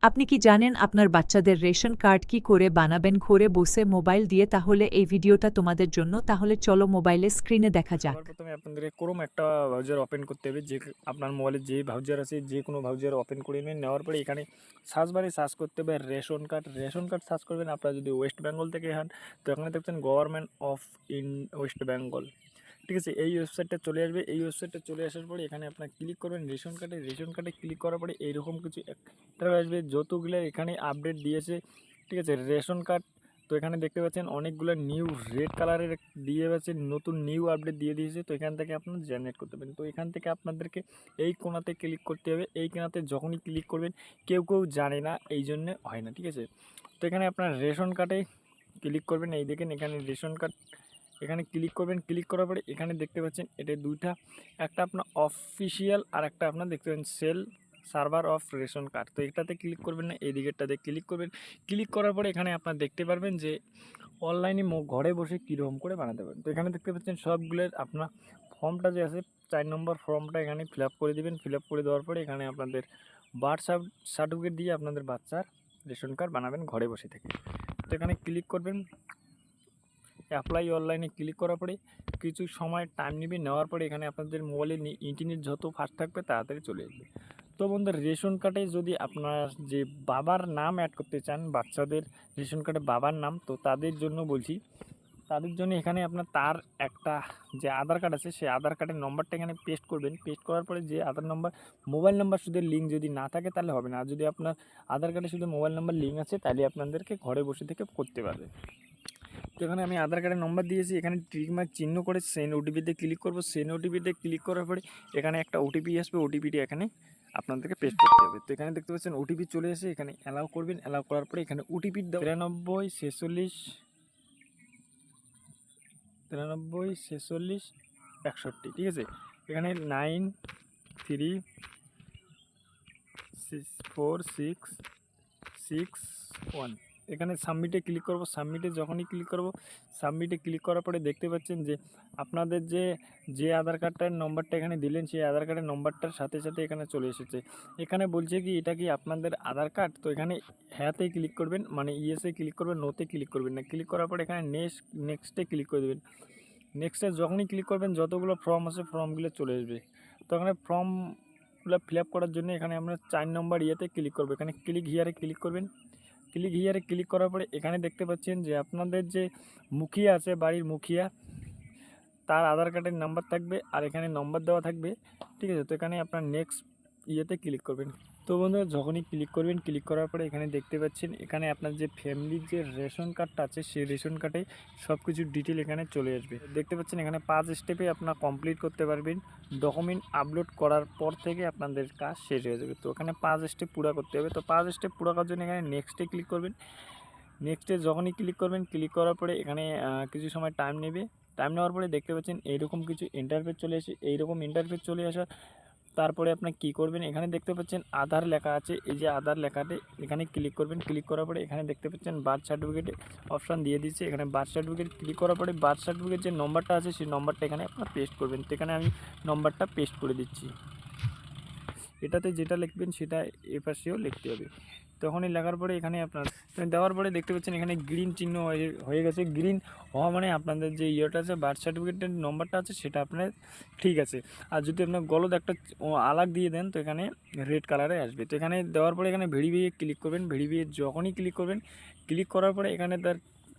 আপনি কি জানেন আপনার বাচ্চাদের রেশন কার্ড কি করে বানাবেন ঘরে বসে মোবাইল দিয়ে? তাহলে এই ভিডিওটা তোমাদের জন্য। তাহলে চলো মোবাইলের স্ক্রিনে দেখা যাক। সবার প্রথমে আপনাদের ক্রোম একটা ব্রাউজার ওপেন করতে হবে। যে আপনার মোবাইলে যে ব্রাউজার আছে যে কোনো ব্রাউজার ওপেন করে নেবেন। নেওয়ার পরে এখানে সার্চ বারে সার্চ করতে হবে রেশন কার্ড সার্চ করবেন। আপনারা যদি ওয়েস্ট বেঙ্গল থেকে হন তো এখানে দেখছেন গভর্নমেন্ট অফ ওয়েস্ট বেঙ্গল, ঠিক আছে। এই ওয়েবসাইটটা চলে আসবে। এই ওয়েবসাইটটা চলে আসার পরে এখানে আপনার ক্লিক করবেন রেশন কার্ডে ক্লিক করার পরে এইরকম কিছু একটা আসবে, যতগুলো এখানে আপডেট দিয়েছে, ঠিক আছে। রেশন কার্ড তো এখানে দেখতে পাচ্ছেন অনেকগুলো নিউ রেড কালারের দিয়ে আছে, নতুন নিউ আপডেট দিয়ে দিয়েছে। তো এখান থেকে আপনারা জেনারেট করতে পারেন। তো এখান থেকে আপনাদেরকে এই কোণাতে ক্লিক করতে হবে। এই কোণাতে যখনই ক্লিক করবেন কেউ জানে না, এই জন্যে হয় না, ঠিক আছে। তো এখানে আপনার রেশন কার্ডে ক্লিক করবেন। এই দেখেন এখানে রেশন কার্ড, এখানে ক্লিক করবেন। ক্লিক করার পরে এখানে দেখতে পাচ্ছেন এটা দুইটা, একটা আপনার অফিসিয়াল আর একটা আপনার দেখতে পাচ্ছেন cell server of ration card. তো এটাতে ক্লিক করবেন না, এই দিকেরটাতে ক্লিক করবেন। ক্লিক করার পরে এখানে আপনার দেখতে পারবেন যে অনলাইনে ঘরে বসে কীরকম করে বানাতে পারেন। তো এখানে দেখতে পাচ্ছেন সবগুলোর আপনার ফর্মটা যে আছে 4 নম্বর ফর্মটা এখানে ফিল আপ করে দেবেন। ফিল আপ করে দেওয়ার পরে এখানে আপনাদের বার্থ সার্টিফিকেট দিয়ে আপনাদের বাচ্চার রেশন কার্ড বানাবেন ঘরে বসে থেকে। তো এখানে ক্লিক করবেন, অ্যাপ্লাই অনলাইনে ক্লিক করার পরে কিছু সময় টাইম নেবে। নেওয়ার পরে এখানে আপনাদের মোবাইলে ইন্টারনেট যত ফাস্ট থাকবে তাড়াতাড়ি চলে আসবে। তো বন্ধুরা, রেশন কার্ডে যদি আপনার যে বাবার নাম অ্যাড করতে চান, বাচ্চাদের রেশন কার্ডে বাবার নাম, তো তাদের জন্য বলছি, তাদের জন্য এখানে আপনার তার একটা যে আধার কার্ড আছে সেই আধার কার্ডের নম্বরটা এখানে পেস্ট করবেন। পেস্ট করার পরে যে আধার নম্বর মোবাইল নাম্বার শুধু লিঙ্ক যদি না থাকে তাহলে হবে না। আর যদি আপনার আধার কার্ডে শুধু মোবাইল নাম্বার লিঙ্ক আছে তাহলে আপনাদেরকে ঘরে বসে থেকে করতে পারবে। তো এখানে আমি আধার কার্ডের নম্বর দিয়েছি, এখানে টিক মার্ক চিহ্ন করে সেন্ড ওটিপিতে ক্লিক করব। সেন্ড ওটিপিতে ক্লিক করার পরে এখানে একটা ওটিপি আসবে, ওটিপিটি এখানে আপনাদেরকে পেস্ট করতে হবে। তো এখানে দেখতে পাচ্ছেন ওটিপি চলে এসে এখানে অ্যালাউ করবেন। অ্যালাউ করার পরে এখানে ওটিপি 93 46 ঠিক আছে। এখানে 934661 এখানে সাবমিটে ক্লিক করব। সাবমিটে যখনই ক্লিক করব, সাবমিটে ক্লিক করার পরে দেখতে পাচ্ছেন যে আপনাদের যে আধার কার্ডটার নম্বরটা এখানে দিলেন সেই আধার কার্ডের নম্বরটার সাথে সাথে এখানে চলে এসেছে। এখানে বলছে কি এটা কি আপনাদের আধার কার্ড? তো এখানে হ্যাঁতে ক্লিক করবেন, মানে ইয়েসে ক্লিক করবেন, নোতে ক্লিক করবেন না। ক্লিক করার পরে এখানে নেক্সটে ক্লিক করে দেবেন। নেক্সটে যখনই ক্লিক করবেন যতগুলো ফর্ম আছে ফর্মগুলো চলে আসবে। তো এখানে ফর্মগুলো ফিল আপ করার জন্য এখানে আমরা 4 নম্বর ইয়েতে ক্লিক করবো। এখানে ক্লিক হিয়ারে ক্লিক করবেন। ক্লিক হিয়ারে ক্লিক করার পরে এখানে দেখতে পাচ্ছেন যে আপনাদের যে মুখিয়া আছে, বাড়ির মুখিয়া, তার আধার কার্ডের নাম্বার থাকবে আর এখানে নম্বর দেওয়া থাকবে, ঠিক আছে। তো এখানে আপনার নেক্সট ইয়েতে ক্লিক করবেন। তো বন্ধুরা, যখনই ক্লিক করবেন, ক্লিক করার পরে এখানে দেখতে পাচ্ছেন এখানে আপনার যে ফ্যামিলির যে রেশন কার্ডটা আছে সেই রেশন কার্ডে সব কিছু ডিটেল এখানে চলে আসবে। দেখতে পাচ্ছেন এখানে 5 স্টেপে আপনার কমপ্লিট করতে পারবেন। ডকুমেন্ট আপলোড করার পর থেকে আপনাদের কাজ শেষ হয়ে যাবে। তো এখানে 5 স্টেপ পুরো করতে হবে। তো 5 স্টেপ পুরো করার জন্য এখানে নেক্সটে ক্লিক করবেন। নেক্সটে যখনই ক্লিক করবেন, ক্লিক করার পরে এখানে কিছু সময় টাইম নেবে। টাইম নেওয়ার পরে দেখতে পাচ্ছেন এইরকম কিছু ইন্টারফেস চলে আসে। এইরকম ইন্টারফেস চলে আসার তারপরে আপনি কি করবেন, এখানে দেখতে পাচ্ছেন আধার লেখা আছে। এই যে আধার লেখাতে এখানে ক্লিক করবেন। ক্লিক করার পরে এখানে দেখতে পাচ্ছেন বার্থ সার্টিফিকেট অপশান দিয়ে দিচ্ছে। এখানে বার্থ সার্টিফিকেট ক্লিক করার পরে বার্থ সার্টিফিকেট যে নম্বরটা আছে সেই নম্বরটা এখানে আপনার পেস্ট করবেন। তো এখানে আমি নম্বরটা পেস্ট করে দিচ্ছি। এটাতে যেটা লিখবেন সেটা এপাশেও লিখতে হবে। তখনই লেখার পরে এখানে আপনার দেওয়ার পরে দেখতে পাচ্ছেন এখানে গ্রিন চিহ্ন হয়ে গেছে। গ্রিন হওয়া মানে আপনাদের যে ইয়েটা আছে বার্থ সার্টিফিকেটের নম্বরটা আছে সেটা আপনার ঠিক আছে। আর যদি আপনার গলদ একটা আলাগ দিয়ে দেন তো এখানে রেড কালারে আসবে। তো এখানে দেওয়ার পরে এখানে ভেরিফাইয়ে ক্লিক করবেন। ভেরিফাইয়ে যখনই ক্লিক করবেন, ক্লিক করার পরে এখানে তার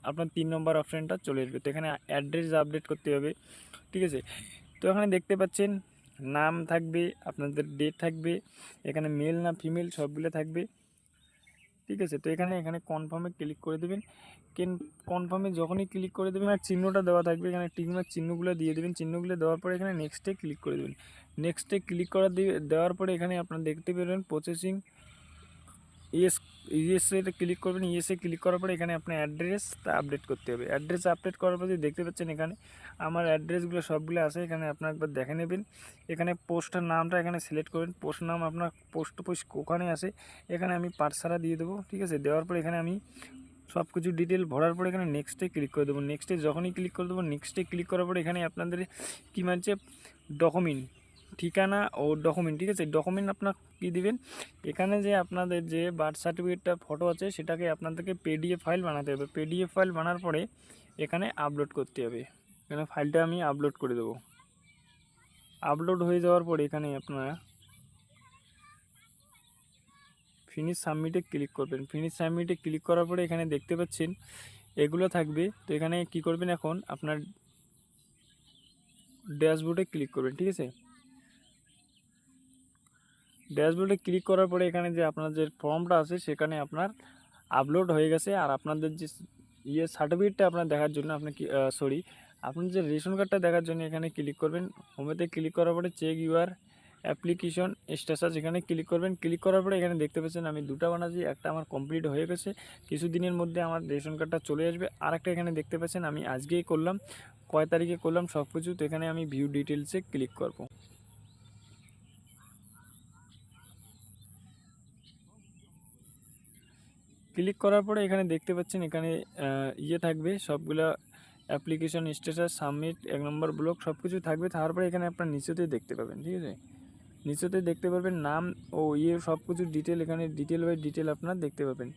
আপনার 3 নম্বর অপশানটা চলে আসবে। তো এখানে অ্যাড্রেস আপডেট করতে হবে, ঠিক আছে। তো এখানে দেখতে পাচ্ছেন নাম থাকবে, আপনাদের ডেট থাকবে, এখানে মেল না ফিমেল সবগুলো থাকবে, ঠিক আছে। তো এখানে কনফার্মে ক্লিক করে দেবেন। কনফার্মে যখনই ক্লিক করে দেবেন আর চিহ্নটা দেওয়া থাকবে, এখানে টিকমার্ক চিহ্নগুলো দিয়ে দেবেন। চিহ্নগুলো দেওয়ার পরে এখানে নেক্সটে ক্লিক করে দেবেন। নেক্সটে ক্লিক দেওয়ার পরে এখানে আপনারা দেখতে পেলেন প্রসেসিং। ইয়েসে ক্লিক করবেন। ইয়েসে ক্লিক করার পরে এখানে আপনার অ্যাড্রেসটা আপডেট করতে হবে। অ্যাড্রেস আপডেট করার পরে দেখতে পাচ্ছেন এখানে আমার অ্যাড্রেসগুলো সবগুলো আছে। এখানে আপনার একবার দেখে নেবেন। এখানে পোস্টের নামটা এখানে সিলেক্ট করবেন। পোস্ট নাম আপনার পোস্ট অফিস ওখানে আছে, এখানে আমি পাঠশালা দিয়ে দেবো, ঠিক আছে। দেওয়ার পরে এখানে আমি সব কিছু ডিটেল ভরার পরে এখানে নেক্সটে ক্লিক করে দেবো। নেক্সটে যখনই ক্লিক করে দেবো, নেক্সটে ক্লিক করার পরে এখানে আপনাদের কী মানছে ডকুমেন্ট, ঠিকানা ও ডকুমেন্ট, ঠিক আছে। ডকুমেন্ট আপনার কী দিবেন, এখানে যে আপনাদের যে বার্থ সার্টিফিকেটটা ফটো আছে সেটাকে আপনাদেরকে পিডিএফ ফাইল বানাতে হবে। পিডিএফ ফাইল বানার পরে এখানে আপলোড করতে হবে। এখানে ফাইলটা আমি আপলোড করে দেবো। আপলোড হয়ে যাওয়ার পরে এখানে আপনারা ফিনিশ সাবমিটে ক্লিক করবেন। ফিনিশ সাবমিটে ক্লিক করার পরে এখানে দেখতে পাচ্ছেন এগুলো থাকবে। তো এখানে কি করবেন, এখন আপনার ড্যাশবোর্ডে ক্লিক করবেন, ঠিক আছে। ড্যাশবোর্ডে ক্লিক করার পরে এখানে যে আপনার যে ফর্মটা আছে সেখানে আপনার আপলোড হয়ে গেছে। আর আপনাদের যে সার্টিফিকেটটা আপনার দেখার জন্য আপনার কি আপনার যে রেশন কার্ডটা দেখার জন্য এখানে ক্লিক করবেন। হোমেতে ক্লিক করার পরে চেক ইউর অ্যাপ্লিকেশন স্ট্যাটাস এখানে ক্লিক করবেন। ক্লিক করার পরে এখানে দেখতে পাচ্ছেন আমি দুটো বানাচ্ছি, একটা আমার কমপ্লিট হয়ে গেছে, কিছুদিনের মধ্যে আমার রেশন কার্ডটা চলে আসবে। আর একটা এখানে দেখতে পাচ্ছেন আমি আজকেই করলাম, কয় তারিখে করলাম সব কিছু। তো এখানে আমি ভিউ ডিটেলসে ক্লিক করব। ক্লিক করার পরে এখানে দেখতে পাচ্ছেন এখানে থাকবে সবগুলা অ্যাপ্লিকেশন স্ট্যাটাস, সাবমিট, 1 নম্বর ব্লক সব কিছু থাকবে। তারপরে এখানে আপনার নিচেতেই দেখতে পাবেন, ঠিক আছে। নিচেতে দেখতে পাবেন নাম ও সব কিছু ডিটেল, এখানে ডিটেল বাই ডিটেল আপনার দেখতে পাবেন।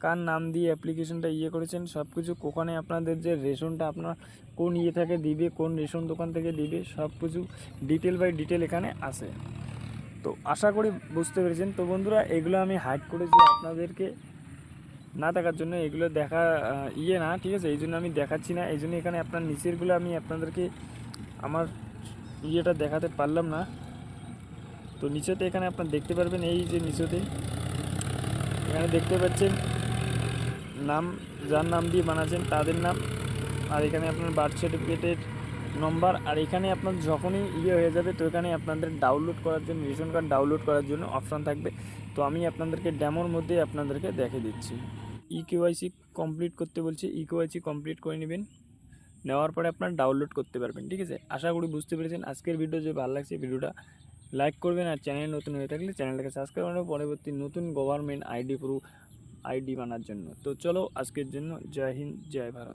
কার নাম দিয়ে অ্যাপ্লিকেশনটা করেছেন সব কিছু, ওখানে আপনাদের যে রেশনটা আপনার কোন থেকে দিবে, কোন রেশন দোকান থেকে দিবে, সব কিছু ডিটেল বাই ডিটেল এখানে আছে। তো আশা করি বুঝতে পেরেছেন। তো বন্ধুরা, এগুলো আমি হাইড করেছি আপনাদেরকে না দেখার জন্য, এগুলো দেখা না, ঠিক আছে। এই জন্য আমি দেখাচ্ছি না। এই জন্য এখানে আপনার নিচেরগুলো আমি আপনাদেরকে আমার দেখাতে পারলাম না। তো নিচেতে এখানে আপনার দেখতে পারবেন, এই যে নিচেতে এখানে দেখতে পাচ্ছেন নাম, যার নাম দিয়ে বানাচ্ছেন তাদের নাম, আর এখানে আপনার বার্থ সার্টিফিকেটের নম্বর। আর এখানে আপনার যখনই হয়ে যাবে তো এখানে আপনাদের ডাউনলোড করার জন্য, রেশন কার্ড ডাউনলোড করার জন্য অপশান থাকবে। তো আমি আপনাদেরকে ডেমোর মধ্যে আপনাদেরকে দেখে দিচ্ছি। কেওয়াইসি কমপ্লিট করতে বলছি, কেওয়াইসি কমপ্লিট করে নেবেন। নেওয়ার পরে আপনার ডাউনলোড করতে পারবেন, ঠিক আছে। আশা করি বুঝতে পেরেছেন। আজকের ভিডিও যদি ভালো লাগছে ভিডিওটা লাইক করবেন, আর চ্যানেল নতুন হয়ে থাকলে চ্যানেলটাকে সাবস্ক্রাইব করবেন পরবর্তী নতুন গভর্নমেন্ট আইডি বানার জন্য। তো চলো আজকের জন্য জয় হিন্দ, জয় ভারত।